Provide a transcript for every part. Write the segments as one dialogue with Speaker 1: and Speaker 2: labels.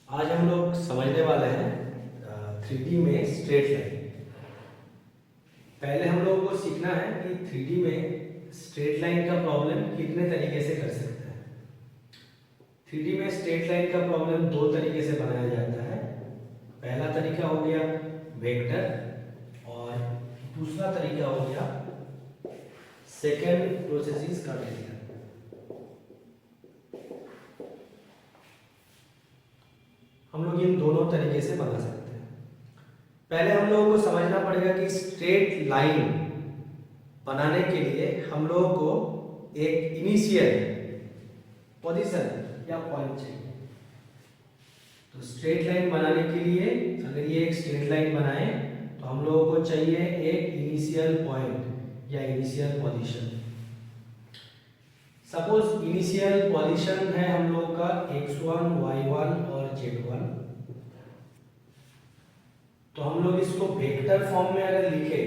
Speaker 1: आज हम लोग समझने वाले हैं 3D में स्ट्रेट लाइन। पहले हम लोगों को सीखना है कि 3D में स्ट्रेट लाइन का प्रॉब्लम कितने तरीके से कर सकते हैं। 3D में स्ट्रेट लाइन का प्रॉब्लम दो तरीके से बनाया जाता है। पहला तरीका हो गया वेक्टर और दूसरा तरीका हो गया सेकेंड प्रोसेस इज कार्टेशियन। हम लोग इन दोनों तरीके से बना सकते हैं। पहले हम लोगों को समझना पड़ेगा कि स्ट्रेट लाइन बनाने के लिए हम लोगों को एक इनिशियल पोजीशन या पॉइंट चाहिए। तो स्ट्रेट लाइन बनाने के लिए अगर ये एक स्ट्रेट लाइन बनाए तो हम लोगों को चाहिए एक इनिशियल पॉइंट या initial position. Suppose initial position है हम लोगों का x1, y1 और z1। तो हम लोग इसको वेक्टर फॉर्म में अगर लिखे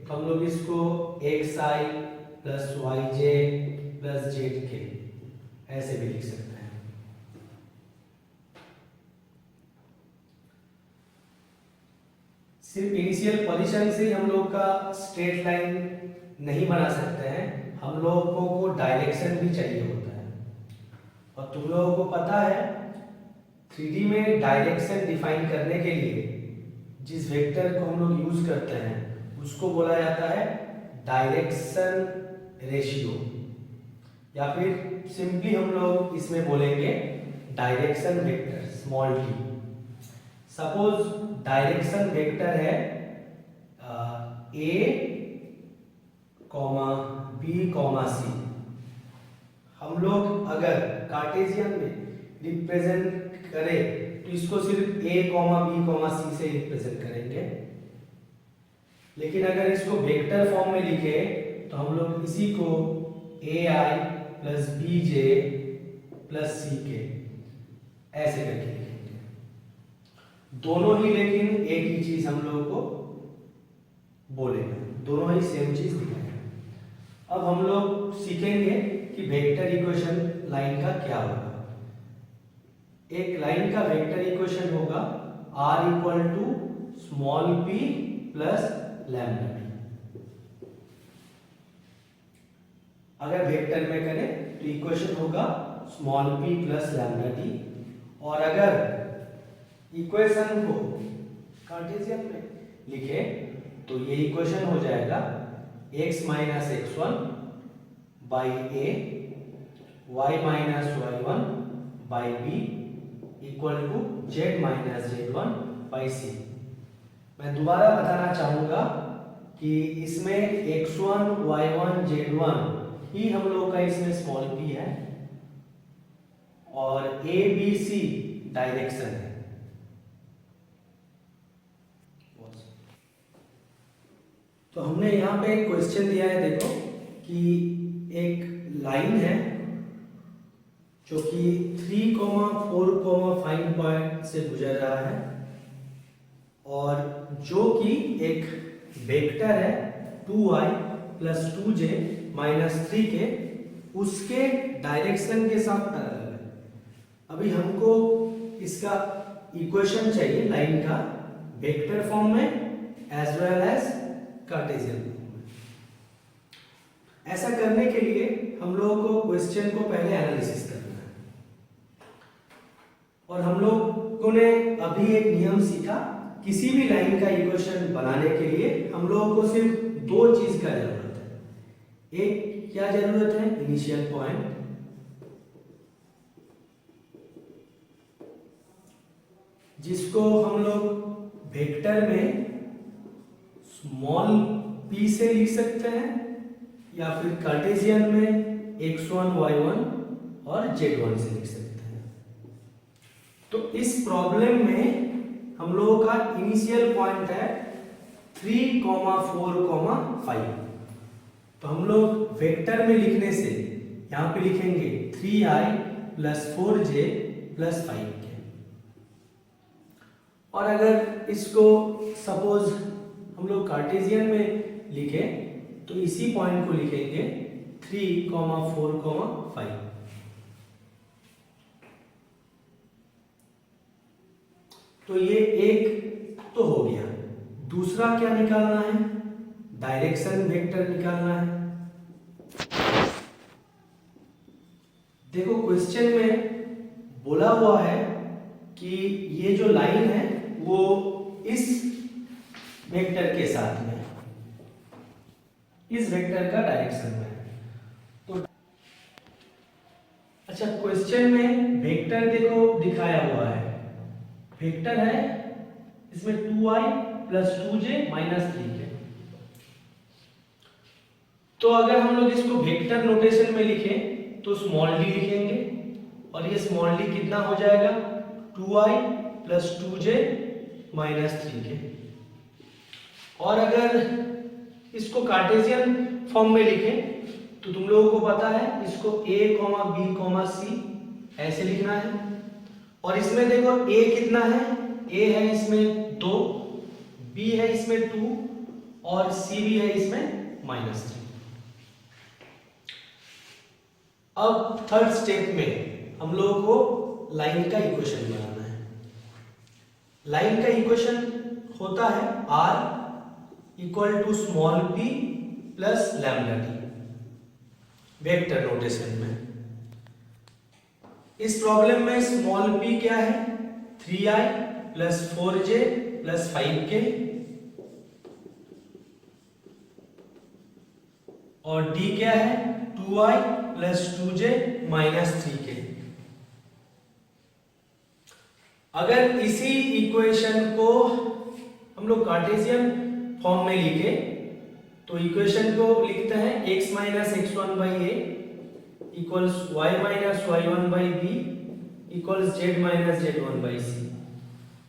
Speaker 1: तो हम लोग इसको xi plus yj plus zk ऐसे भी लिख सकते हैं। सिर्फ इनिशियल पोजीशन से हम लोग का स्ट्रेट लाइन नहीं बना सकते हैं, हम लोगों को डायरेक्शन भी चाहिए होता है। और तुम लोगों को पता है 3D में डायरेक्शन डिफाइन करने के लिए जिस वेक्टर को हम लोग यूज करते हैं उसको बोला जाता है डायरेक्शन रेशियो, या फिर सिंपली हम लोग इसमें बोलेंगे direction vector small D. Suppose direction vector है a, b, c। हम लोग अगर कार्टेशियन में रिप्रेजेंट करें तो इसको सिर्फ a, b, c से रिप्रेजेंट करेंगे। लेकिन अगर इसको वेक्टर फॉर्म में लिखे तो हम लोग इसी को ai plus bj plus ck ऐसे करके लिखेंगे। दोनों ही लेकिन एक ही चीज हम लोगों को बोलेंगे, दोनों ही सेम चीज दिखाएंगे। अब हम लोग सीखेंगे कि वेक्टर इक्वेशन लाइन का क्या होगा। एक लाइन का वेक्टर इक्वेशन होगा r equal to small p plus lambda p। अगर वेक्टर में करें तो इक्वेशन होगा small p plus lambda t। और अगर इक्वेशन को कार्टेशियन में लिखे तो ये इक्वेशन हो जाएगा x minus x1 by a, y minus y1 by b equal to z minus z1 by c। मैं दोबारा बताना चाहूंगा कि इसमें x1, y1, z1 ही हम लोग का इसमें स्मॉल p है और a, b, c डायरेक्शन है। तो हमने यहाँ पे एक क्वेश्चन दिया है, देखो कि एक लाइन है जो कि 3, 4, 5 पॉइंट से गुजर रहा है और जो कि एक वेक्टर है 2i plus 2j minus 3k उसके डायरेक्शन के साथ पैरेलल है। अभी हमको इसका इक्वेशन चाहिए लाइन का वेक्टर फॉर्म में as well as cartesian form में। ऐसा करने के लिए हम लोगों को क्वेश्चन को पहले एनालिसिस करना है। और हम लोगों ने अभी एक नियम सीखा, किसी भी लाइन का इक्वेशन बनाने के लिए हम लोगों को सिर्फ दो चीज का जरूरत है। एक क्या जरूरत है? इनिशियल पॉइंट, जिसको हम लोग वेक्टर में स्मॉल p से लिख सकते हैं या फिर कार्टेशियन में x1, y1 और z1 से लिख सकते हैं। तो इस प्रॉब्लम में हम लोगों का इनिशियल पॉइंट है 3, 4, 5। तो हम लोग वेक्टर में लिखने से यहां पे लिखेंगे 3i plus 4j plus 5k। और अगर इसको सपोज हम लोग कार्टेशियन में लिखे तो इसी पॉइंट को लिखेंगे 3, 4, 5। तो ये एक तो हो गया। दूसरा क्या निकालना है? डायरेक्शन वेक्टर निकालना है। देखो क्वेश्चन में बोला हुआ है कि ये जो लाइन है वो इस वेक्टर के साथ में, इस वेक्टर का डायरेक्शन में है। तो अच्छा, क्वेश्चन में वेक्टर देखो दिखाया हुआ है, वेक्टर है इसमें 2i + 2j - 3k। तो अगर हम लोग इसको वेक्टर नोटेशन में लिखें तो स्मॉल d लिखेंगे, और ये स्मॉल d कितना हो जाएगा? 2i + 2j - 3k। और अगर इसको कार्टेशियन फॉर्म में लिखें तो तुम लोगों को पता है इसको a, b, c ऐसे लिखना है। और इसमें देखो a कितना है? a है इसमें 2, b है इसमें 2 और c भी है इसमें -3। अब थर्ड स्टेप में हम लोगों को लाइन का इक्वेशन बनाना है। लाइन का इक्वेशन होता है r = small p + lambda t, vector notation में। इस प्रॉब्लम में स्मॉल p क्या है? 3i + 4j + 5k, और d क्या है? 2i + 2j - 3k। अगर इसी इक्वेशन को हम लोग कार्टेशियन फॉर्म में लिखे तो इक्वेशन को लिखते हैं x - x1/a = y - y1/b = z - z1/c।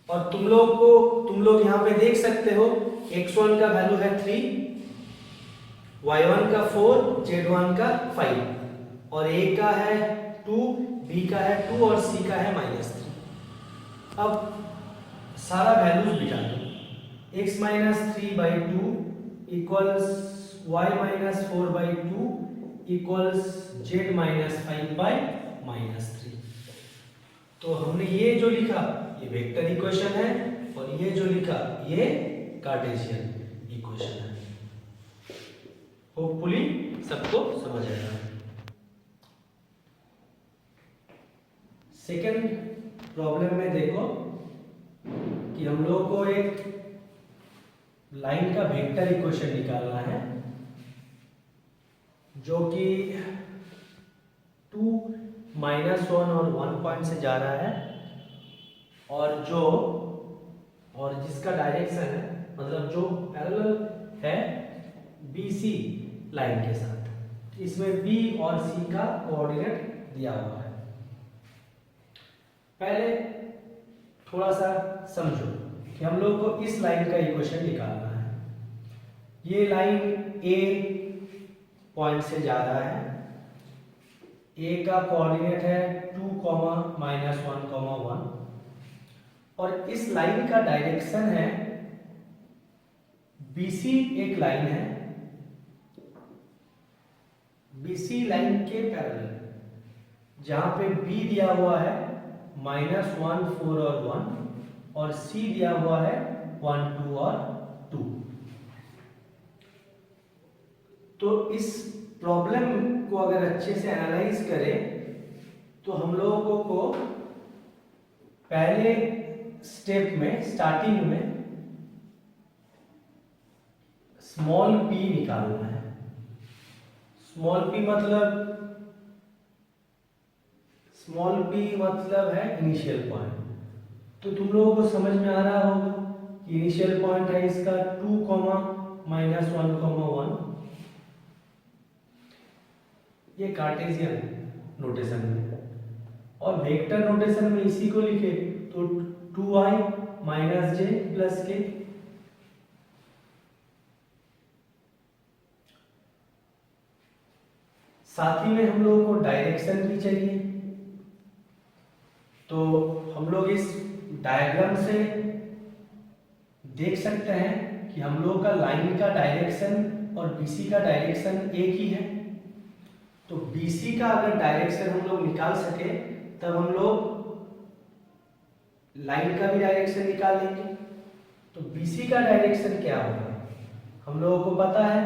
Speaker 1: और तुम लोग यहाँ पे देख सकते हो x1 का वैल्यू है 3, y1 का 4, z1 का 5, और a का है 2, b का है 2 और c का है -3। अब सारा वैल्यूज बिठा दो। x - 3/2 = y - 4/2 = z - 5/-3। तो हमने ये जो लिखा ये वेक्टर इक्वेशन है, और ये जो लिखा ये कार्टेशियन इक्वेशन है। होपफुली सबको समझ आएगा। सेकेंड प्रॉब्लम में देखो कि हम लोग को एक लाइन का वेक्टर इक्वेशन निकालना है जो कि 2, -1 और 1 पॉइंट से जा रहा है, और जिसका डायरेक्शन है, मतलब जो पैरेलल है BC लाइन के साथ। इसमें B और C का कोऑर्डिनेट दिया हुआ है। पहले थोड़ा सा समझो कि हम लोग को इस लाइन का इक्वेशन निकालना है। ये लाइन A पॉइंट से जा रहा है, A का कोऑर्डिनेट है 2, -1, 1, और इस लाइन का डायरेक्शन है BC। एक लाइन है BC लाइन के पैरेलल, जहां पे B दिया हुआ है -1, 4 और 1, और C दिया हुआ है 1, 2 और 2। तो इस प्रॉब्लम को अगर अच्छे से एनालाइज करें तो हम लोगों को पहले स्टेप में, स्टार्टिंग में स्मॉल p निकालना है। स्मॉल p मतलब है इनिशियल पॉइंट। तो तुम लोगों को समझ में आ रहा होगा कि इनिशियल पॉइंट है इसका 2, -1, 1। ये कार्टेशियन नोटेशन में, और वेक्टर नोटेशन में इसी को लिखे तो 2i - j + k। साथ ही में हम लोगों को डायरेक्शन भी चाहिए। तो हम लोग इस डायग्राम से देख सकते हैं कि हम लोग का लाइन का डायरेक्शन और BC का डायरेक्शन एक ही है। तो BC का अगर डायरेक्शन हम लोग निकाल सके तब हम लोग लाइन का भी डायरेक्शन निकाल लेंगे। तो BC का डायरेक्शन क्या होगा, हम लोगों को पता है,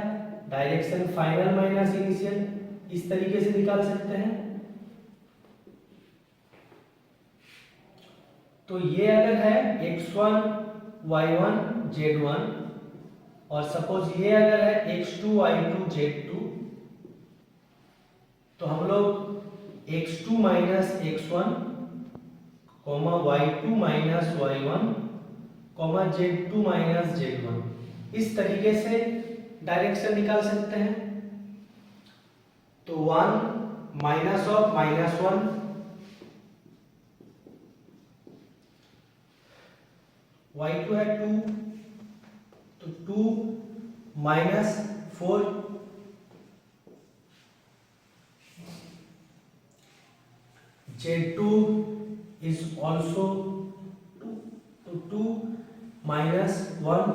Speaker 1: डायरेक्शन फाइनल माइनस इनिशियल, इस तरीके से निकाल सकते हैं। तो ये अगर है x1 y1 z1 और सपोज ये अगर है x2 y2 z2, तो हम लोग x2 minus x1 comma y2 minus y1 comma z2 minus z1 इस तरीके से डायरेक्शन निकाल सकते हैं। तो 1 माइनस ऑफ -1 y2 है 2, तो 2 माइनस 4 z2 is also 2, तो 2 माइनस 1,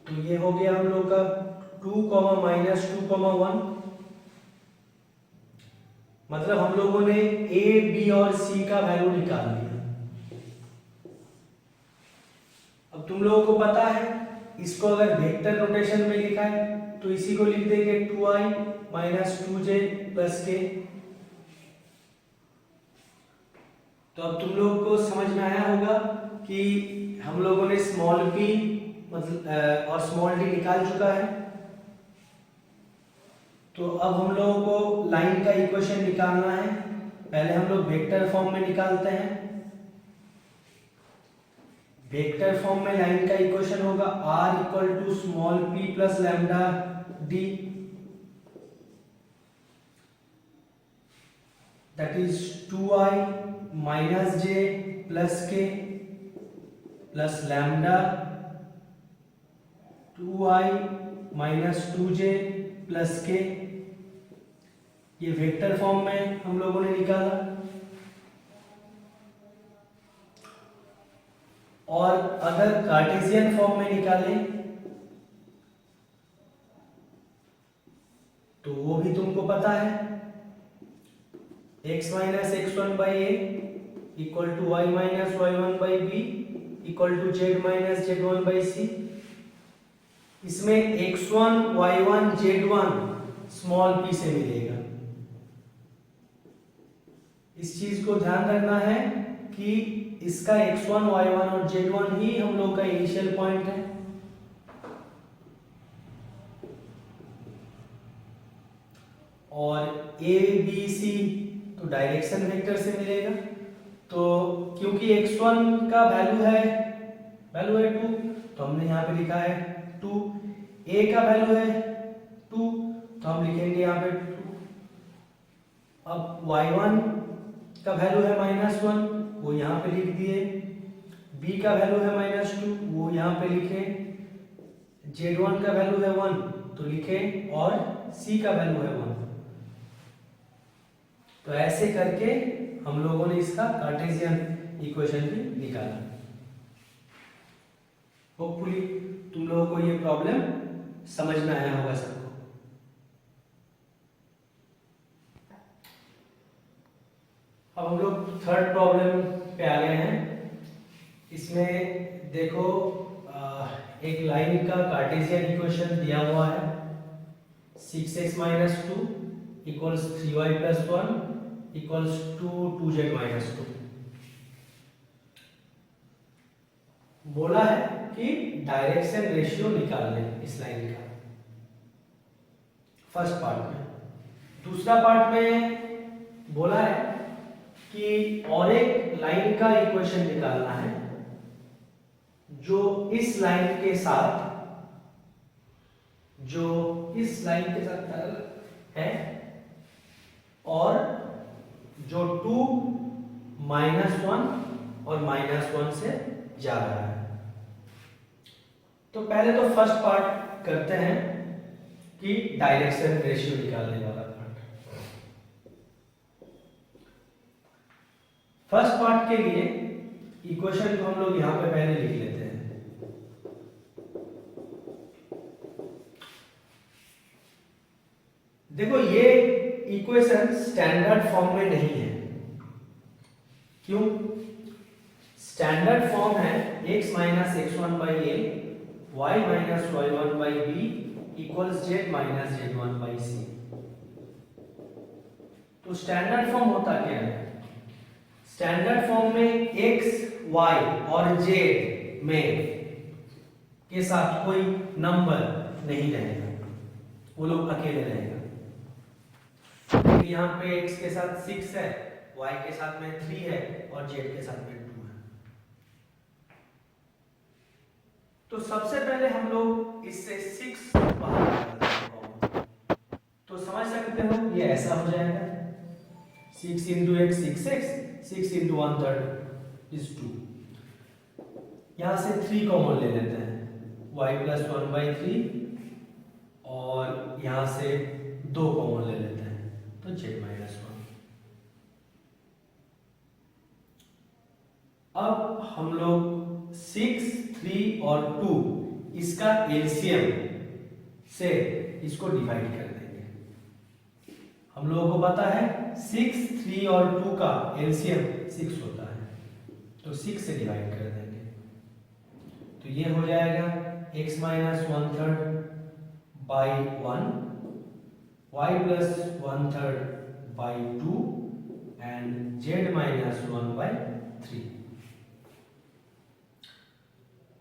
Speaker 1: तो ये हो गया हम लोग का 2 माइनस 2 1, मतलब हम लोगों ने A, B और C का वैल्यू निकाल लिया। अब तुम लोगों को पता है, इसको अगर वेक्टर नोटेशन में लिखा है तो इसी को लिख देंगे 2i minus 2j plus k। तो अब तुम लोगों को समझ में आया होगा कि हम लोगों ने स्मॉल p मतलब और स्मॉल d निकाल चुका है। तो अब हम लोगों को लाइन का इक्वेशन निकालना है। पहले हम लोग वेक्टर फॉर्म में निकालते हैं। वेक्टर फॉर्म में लाइन का इक्वेशन होगा r equal to small p plus lambda d, that is 2i minus j plus k plus lambda 2i minus 2j plus k। ये वेक्टर फॉर्म में हम लोगों ने निकाला। और अगर कार्टेशियन फॉर्म में निकालें तो वो भी तुमको पता है, x minus x1 by A equal to y minus y1 by B equal to z minus z1 by C. इसमें x1 y1 z1 small p से मिलेगा। इस चीज को ध्यान रखना है कि इसका x1 y1 और z1 ही हम लोग का इनिशियल पॉइंट है। और a b c तो डायरेक्शन वेक्टर से मिलेगा। तो क्योंकि x1 का वैल्यू है 2, तो हमने यहाँ पे लिखा है 2, a का वैल्यू है 2, तो हम लिखेंगे यहाँ पे 2। अब y1 का वैल्यू है -1, वो यहाँ पे लिख दिए। b का वैल्यू है -2, वो यहाँ पे लिखे। z1 का वैल्यू है 1, तो लिखे। और c का वैल्यू है 1। तो ऐसे करके हम लोगों ने इसका कार्टेशियन इक्वेशन भी निकाला। होपफुली तुम लोगों को ये प्रॉब्लम समझ में आया होगा सबको। अब हम लोग थर्ड प्रॉब्लम पे आ गए हैं। इसमें देखो एक लाइन का कार्टेशियन इक्वेशन दिया हुआ है 6x minus 2 equals 3y plus 1 equals to 2z minus 2। बोला है कि डायरेक्शन रेशियो निकाल लें इस लाइन का, फर्स्ट पार्ट में। दूसरा पार्ट में बोला है कि और एक लाइन का इक्वेशन निकालना है जो इस लाइन के साथ पैरेलल है और जो 2 -1 और -1 से जा रहा है। तो पहले तो फर्स्ट पार्ट करते हैं कि डायरेक्शन रेशियो निकालने वाला पार्ट। फर्स्ट पार्ट के लिए इक्वेशन को हम लोग यहां पे पहले लिख लेते हैं। देखो ये इक्वेशन स्टैंडर्ड फॉर्म में नहीं है, क्यों? स्टैंडर्ड फॉर्म है x minus x1 by A y minus y1 by B equals z minus z1 by C. तो स्टैंडर्ड फॉर्म होता क्या है? स्टैंडर्ड फॉर्म में x, y और z में के साथ कोई नंबर नहीं रहेगा, वो लोग अकेले रहेगा। यहाँ पे x के साथ 6 है, y के साथ में 3 है और z के साथ में 2 है। तो सबसे पहले हम लोग इससे 6 बाहर निकालते हैं। तो समझ सकते हो ये ऐसा हो जाएगा 6 into x 6x, 6 into 1/3 is 2। यहाँ से 3 कॉमन ले लेते हैं, y plus 1/3 और यहाँ से 2 कॉमन ले लेते हैं तो z minus 1। अब हम लोग 6, 3 और 2 इसका एलसीएम से इसको डिवाइड कर देंगे। हम लोगों को पता है 6, 3 और 2 का एलसीएम 6 होता है, तो 6 से डिवाइड कर देंगे। तो ये हो जाएगा x minus 1/3 by 1, y plus 1/3 by 2 and z minus 1 by 3।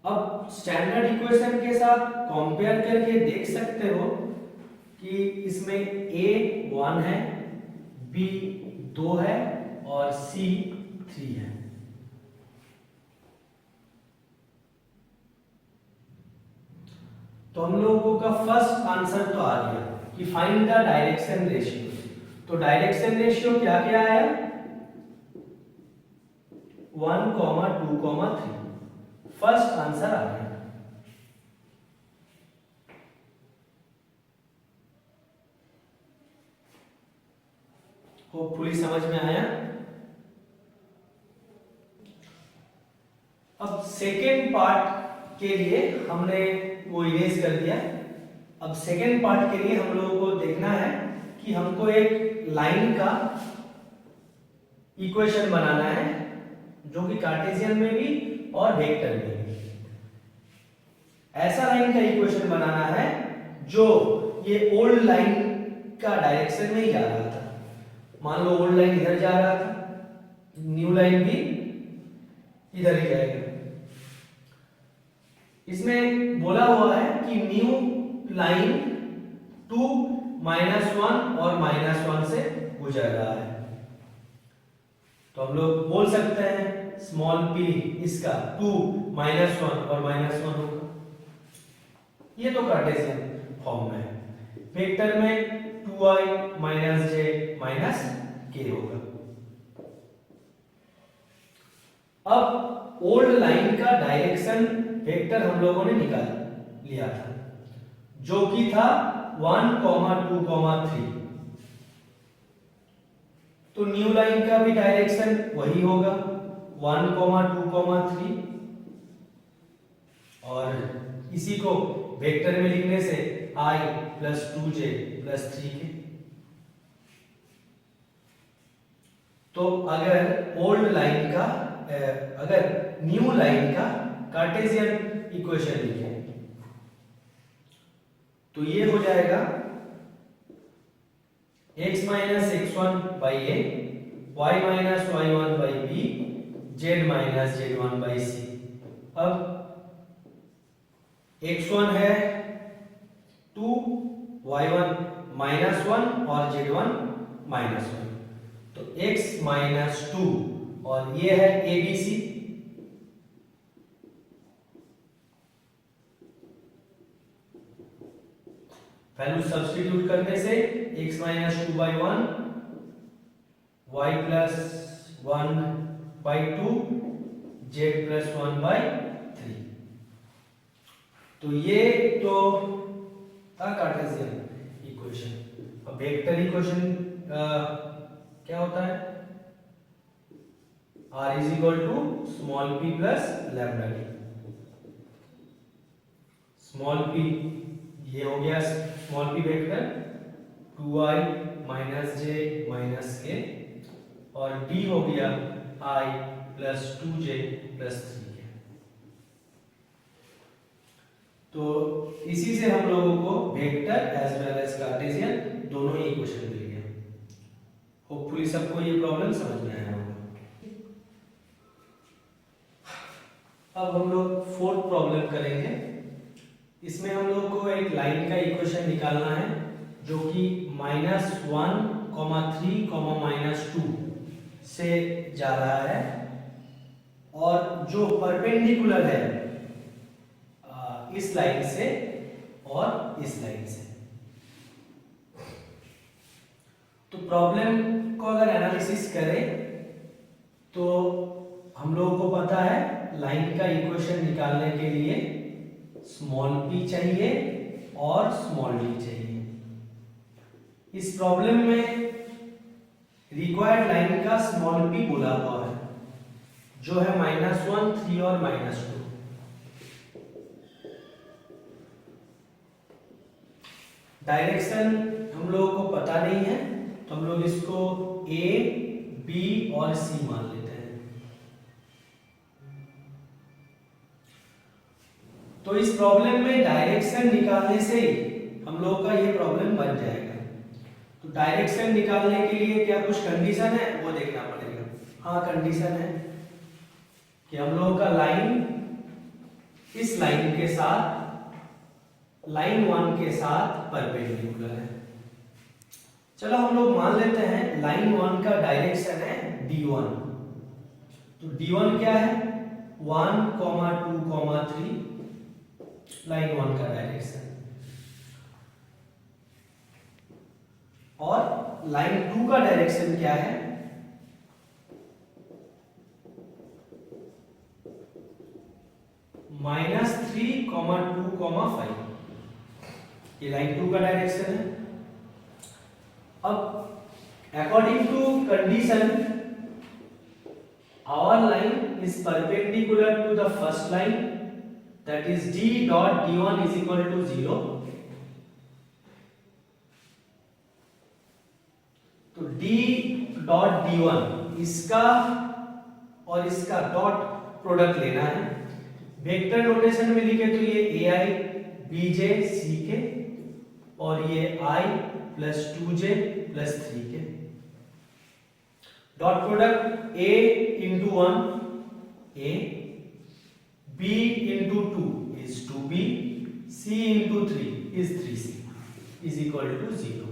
Speaker 1: अब स्टैंडर्ड इक्वेशन के साथ कंपेयर करके देख सकते हो कि इसमें a 1 है, b 2 है और c 3 है। तो हम लोगों का फर्स्ट आंसर तो आ गया कि फाइंड द डायरेक्शन रेशियो। तो डायरेक्शन रेशियो क्या क्या आया? 1, 2, 3। फर्स्ट आंसर आ गया। होपफुली समझ में आया। अब सेकेंड पार्ट के लिए हमने वो इरेज कर दिया। अब सेकेंड पार्ट के लिए हम लोगों को देखना है कि हमको एक लाइन का इक्वेशन बनाना है जो कि कार्टेशियन में भी और वेक्टर में भी। ऐसा लाइन का इक्वेशन बनाना है जो ये ओल्ड लाइन का डायरेक्शन में ही जा रहा था। मान लो ओल्ड लाइन इधर जा रहा था, न्यू लाइन भी इधर ही जाएगा। इसमें बोला हुआ है कि न्यू लाइन 2, -1 और -1 से गुजर रहा है। तो हम लोग बोल सकते हैं स्मॉल p इसका 2, -1 और -1 होगा। ये तो कार्टेशियन फॉर्म में है। वेक्टर में 2i - j - k होगा। अब ओल्ड लाइन का डायरेक्शन वेक्टर हम लोगों ने निकाल लिया था जो कि था 1, 2, 3। तो न्यू लाइन का भी डायरेक्शन वही होगा 1, 2, 3 और इसी को वेक्टर में लिखने से i + 2j + 3k। तो अगर ओल्ड लाइन का अगर न्यू लाइन का कार्टेशियन इक्वेशन लिखें तो ये हो जाएगा x - x1 by a, y - y1 by b, z - z1 by c। अब x1 है 2, y1 -1 और z1 -1। तो x - 2 और ये है abc। वैल्यू सब्स्टिट्यूट करने से x - 2 by 1, y + 1 by 2, z + 1 by 3। तो ये तो था कार्टेशियन इक्वेशन। अब वेक्टर इक्वेशन क्या होता है? r = small p + lambda t। Small p ये हो गया small p vector 2i - j - k और d हो गया आई प्लस 2j प्लस 3k। तो इसी से हम लोगों को vector as well as cartesian दोनों ही इक्वेशन मिल गए। होपफुली सबको ये प्रॉब्लम समझ में आया होगा। अब हम लोग फोर्थ प्रॉब्लम करेंगे। इसमें हम लोग को एक लाइन का इक्वेशन निकालना है जो कि -1, 3, -2 से जा रहा है और जो परपेंडिकुलर है इस लाइन से और इस लाइन से। तो प्रॉब्लम को अगर एनालिसिस करें तो हम लोगों को पता है लाइन का इक्वेशन निकालने के लिए स्मॉल p चाहिए और स्मॉल d चाहिए। इस प्रॉब्लम में रिक्वायर्ड लाइन का स्मॉल p बोला हुआ है जो है -1, 3 और -2। डायरेक्शन हम लोगों को पता नहीं है तो हम लोग इसको a, b और c मान लेते हैं। तो इस प्रॉब्लम में डायरेक्शन निकालने से हम लोगों का ये प्रॉब्लम बन जाएगा। तो डायरेक्शन निकालने के लिए क्या कुछ कंडीशन है वो देखना पड़ेगा। हाँ, कंडीशन है कि हम लोगों का लाइन इस लाइन के साथ लाइन 1 के साथ परपेंडिकुलर है। चलो हम लोग मान लेते हैं लाइन 1 का डायरेक्शन है d1। तो d1 क्या है 1, 2, 3 लाइन 1 का डायरेक्शन, और लाइन 2 का डायरेक्शन क्या है -3, 2, 5। ये लाइन 2 का डायरेक्शन है। अब according to condition our line is perpendicular to the first line, that is d dot d1 is equal to 0। तो d dot d1 इसका और इसका डॉट प्रोडक्ट लेना है। वेक्टर नोटेशन में लिखे तो ये ai bj ck और ये i plus 2j plus 3k। Dot product a into 1 a, b into 2 is 2b, c into 3 is 3c is equal to 0।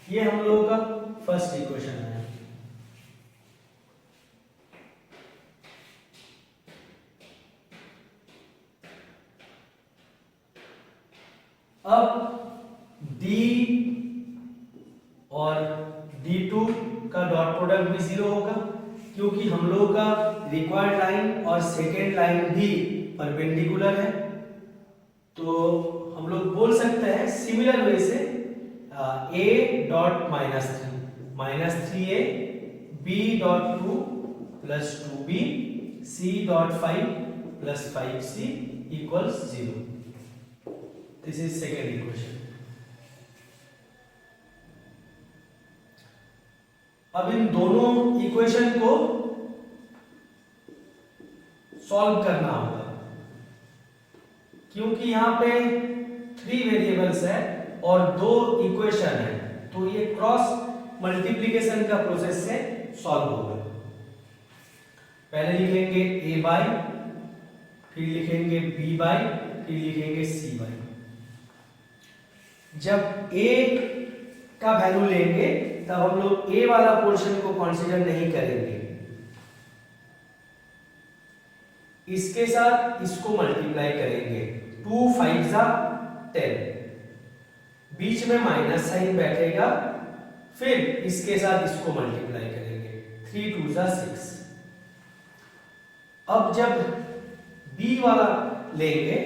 Speaker 1: ये हम लोगों का फर्स्ट इक्वेशन है। अब d और d2 का डॉट प्रोडक्ट भी 0 होगा क्योंकि हम लोग का रिक्वायर्ड लाइन और सेकेंड लाइन भी परपेंडिकुलर है। तो हम लोग बोल सकते हैं सिमिलर वे से a dot -3a, b dot 2 plus 2b, c dot 5 plus 5c equals 0। This is second equation. अब इन दोनों इक्वेशन को सॉल्व करना होगा क्योंकि यहां पे 3 वेरिएबल्स है और 2 इक्वेशन है, तो ये क्रॉस मल्टीप्लिकेशन का प्रोसेस से सॉल्व होगा। पहले लिखेंगे a बाय, फिर लिखेंगे b बाय, फिर लिखेंगे c बाय। जब a का वैल्यू लेंगे तब हम लोग a वाला पोर्शन को कंसीडर नहीं करेंगे, इसके साथ इसको मल्टीप्लाई करेंगे। 2 5 जा 10, बीच में माइनस साइन बैठेगा, फिर इसके साथ इसको मल्टीप्लाई करेंगे। 3 2 जा 6। अब जब b वाला लेंगे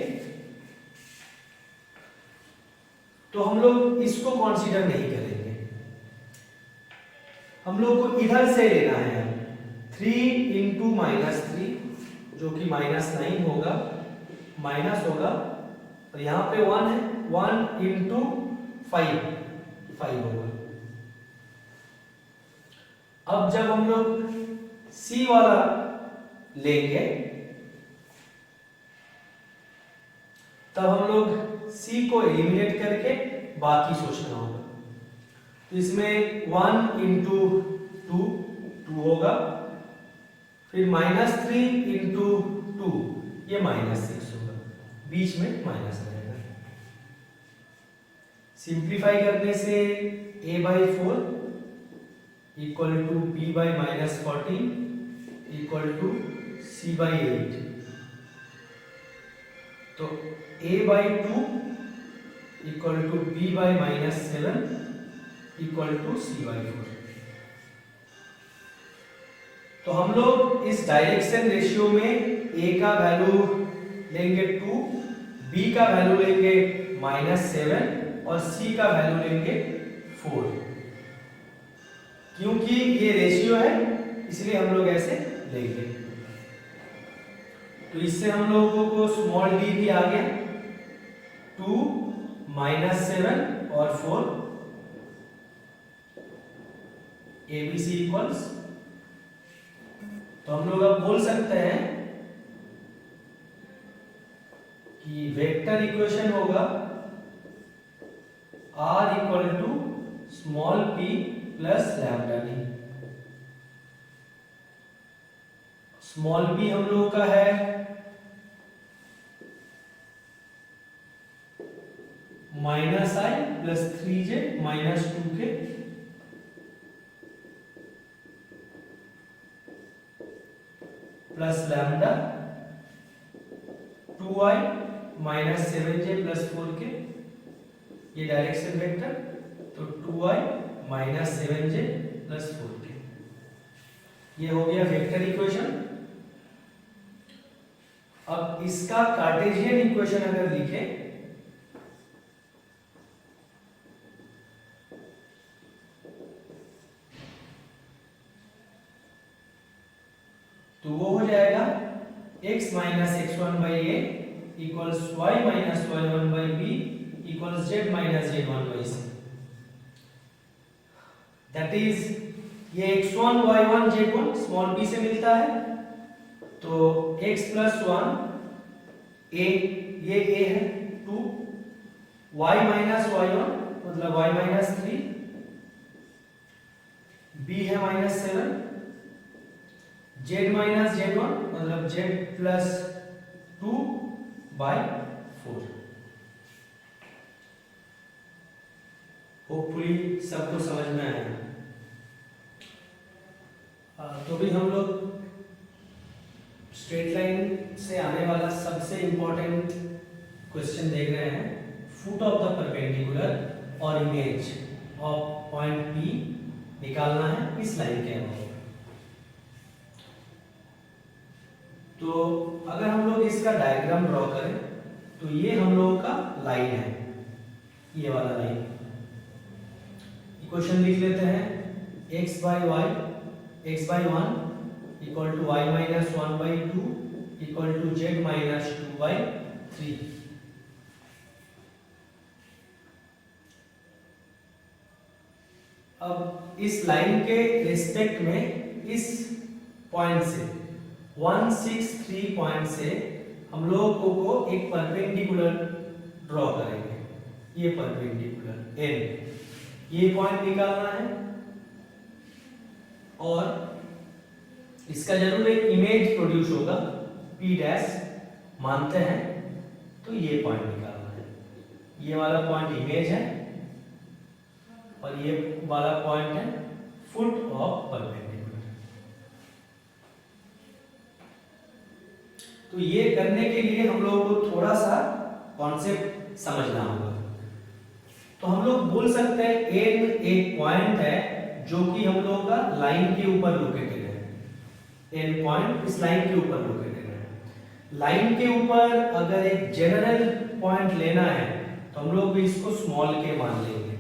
Speaker 1: तो हम लोग इसको कंसीडर नहीं करेंगे, हम लोग को इधर से लेना है 3 इंटू -3 जो कि -9 होगा, माइनस होगा, और यहां पे 1 है, 1 इंटू 5 होगा। अब जब हम लोग सी वाला लेंगे तब हम लोग सी को एलिमिनेट करके बाकी सोचना होगा। तो इसमें 1 इंटू 2 होगा, फिर -3 इंटू 2 ये -6 होगा, बीच में माइनस रहेगा। सिंप्लीफाई करने से a/4 equal to b/-14 equal to c/8। तो a/2 equal to b/-7 equal to c/4। तो हम लोग इस डायरेक्शन रेशियो में a का वैल्यू लेंगे 2, b का वैल्यू लेंगे -7 और c का वैल्यू लेंगे 4। क्योंकि ये रेशियो है इसलिए हम लोग ऐसे लेंगे। तो इससे हम लोगों को स्मॉल d भी आ गया, 2 -7 और 4 ABC इक्वल्स। तो हम लोग अब बोल सकते हैं कि वेक्टर इक्वेशन होगा R equal to small p plus lambda d। Small p हम लोगों का है -i plus 3j -2k plus lambda 2i -7j plus 4k, ये डायरेक्शन वेक्टर। तो 2i -7j प्लस 4k, ये हो गया वेक्टर इक्वेशन। अब इसका कार्टेशियन इक्वेशन अगर लिखे तो वो हो जाएगा x minus x1/a equals y minus y1/b equals z minus z1/c। That is ये x1 y1 z1 small b से मिलता है, तो x प्लस 1 a, ये a है 2, y माइनस y1 मतलब y माइनस 3, b है -7, z माइनस z1 मतलब z प्लस 2/4। होपफुली सबको समझ में आया। तो भी हम लोग स्ट्रेट लाइन से आने वाला सबसे इंपॉर्टेंट क्वेश्चन देख रहे हैं, फुट ऑफ द परपेंडिकुलर और इमेज ऑफ पॉइंट P निकालना है इस लाइन के अबाउट। तो अगर हम लोग इसका डायग्राम ड्रॉ करें तो ये हम लोगों का लाइन है, ये वाला लाइन। इक्वेशन लिख लेते हैं x/1 equal to y minus 1/2 equal to z minus 2/3। अब इस लाइन के रिस्पेक्ट में इस पॉइंट से 163 पॉइंट से हम लोगों को एक परपेंडिकुलर ड्रॉ करेंगे, ये परपेंडिकुलर n, ये पॉइंट निकालना है और इसका जरूर एक इमेज प्रोड्यूस होगा, P डैश मानते हैं, तो ये पॉइंट निकालना है। ये वाला पॉइंट इमेज है और ये वाला पॉइंट है फुट ऑफ परपेंडिकुलर। तो ये करने के लिए हम लोगों को थोड़ा सा कॉन्सेप्ट समझना होगा। तो हम लोग बोल सकते हैं n एक पॉइंट है जो कि हम लोगों का लाइन के ऊपर लोकेटेड है, n पॉइंट इस लाइन के ऊपर लोकेटेड है। लाइन के ऊपर अगर एक जनरल पॉइंट लेना है तो हम लोग इसको स्मॉल के मान लेंगे।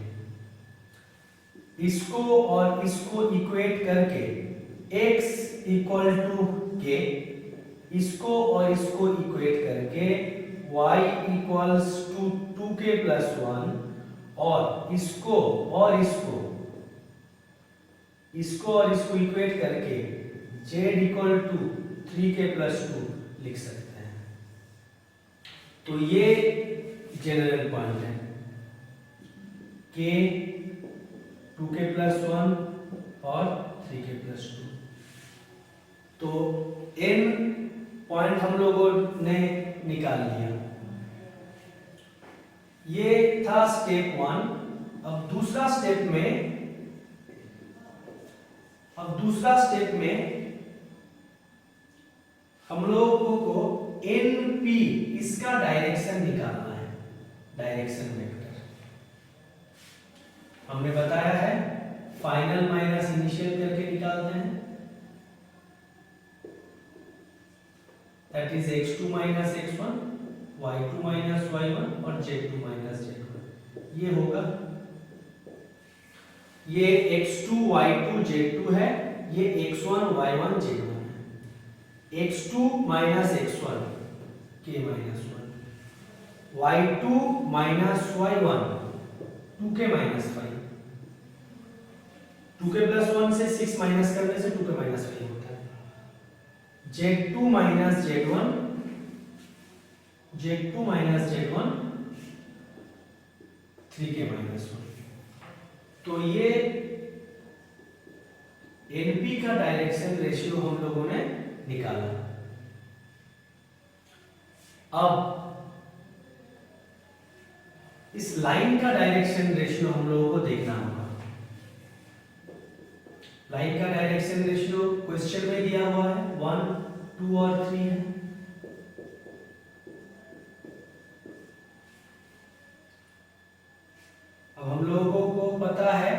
Speaker 1: इसको और इसको इक्वेट करके x इक्वल टू k, इसको और इसको इक्वेट करके y equals to 2k plus 1 और इसको और इसको और इसको इक्वेट करके z equal to 3k plus 2 लिख सकते हैं। तो ये जनरल पॉइंट है, k 2k प्लस 1 और 3k प्लस 2। तो n पॉइंट हम लोगों ने निकाल लिया। ये था स्टेप 1। अब दूसरा स्टेप में हम लोगों को NP इसका डायरेक्शन निकालना है, डायरेक्शन वेक्टर। हमने बताया है फाइनल माइनस इनिशियल करके निकालते हैं, that is x2 minus x1, y2 minus y1 और z2 माइनस z1। ये होगा, ये x2 y2 z2 है, ये x1 y1 z1 है। x2 minus x1 k minus 1, y2 minus y1 2k minus 5, 2k plus 1 से 6 माइनस करने से 2k माइनस 5 होता है। z2 minus z1, z2 minus z1 3k minus 1। तो ये NP का डायरेक्शन रेशियो हम लोगों ने निकाला। अब इस लाइन का डायरेक्शन रेशियो हम लोगों को देखना होगा। लाइन का डायरेक्शन रेशियो क्वेश्चन में दिया हुआ है, 1, 2 और 3 है। अब हम लोगों को पता है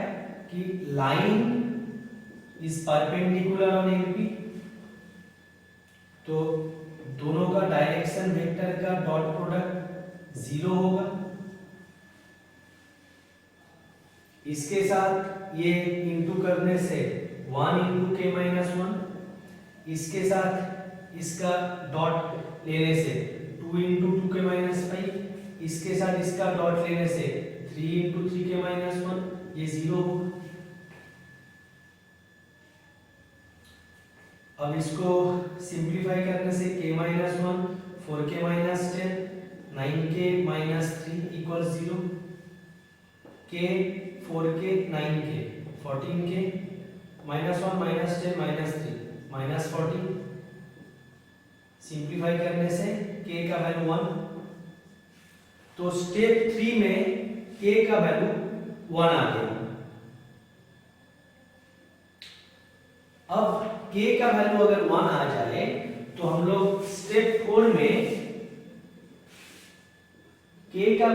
Speaker 1: कि line is perpendicular on NP, तो दोनों का डायरेक्शन वेक्टर का डॉट प्रोडक्ट 0 होगा। इसके साथ ये इंटू करने से 1 इंटू k माइनस 1, इसके साथ इसका डॉट लेने से 2 इंटू 2k माइनस 5, इसके साथ इसका डॉट लेने से 3 इंटू 3k माइनस 1, ये 0 होगा। अब इसको सिंप्लीफाई करने से k minus 1 4k minus 10 9k minus 3 equal 0, k 4k 9k 14k minus 1 minus 10 minus 3 minus 14। Simplify करने से k का वैल्यू 1। तो स्टेप 3 में k का वैल्यू 1 आ गया। अब k का वैल्यू अगर 1 आ जाए तो हम लोग स्टेप 4 में k का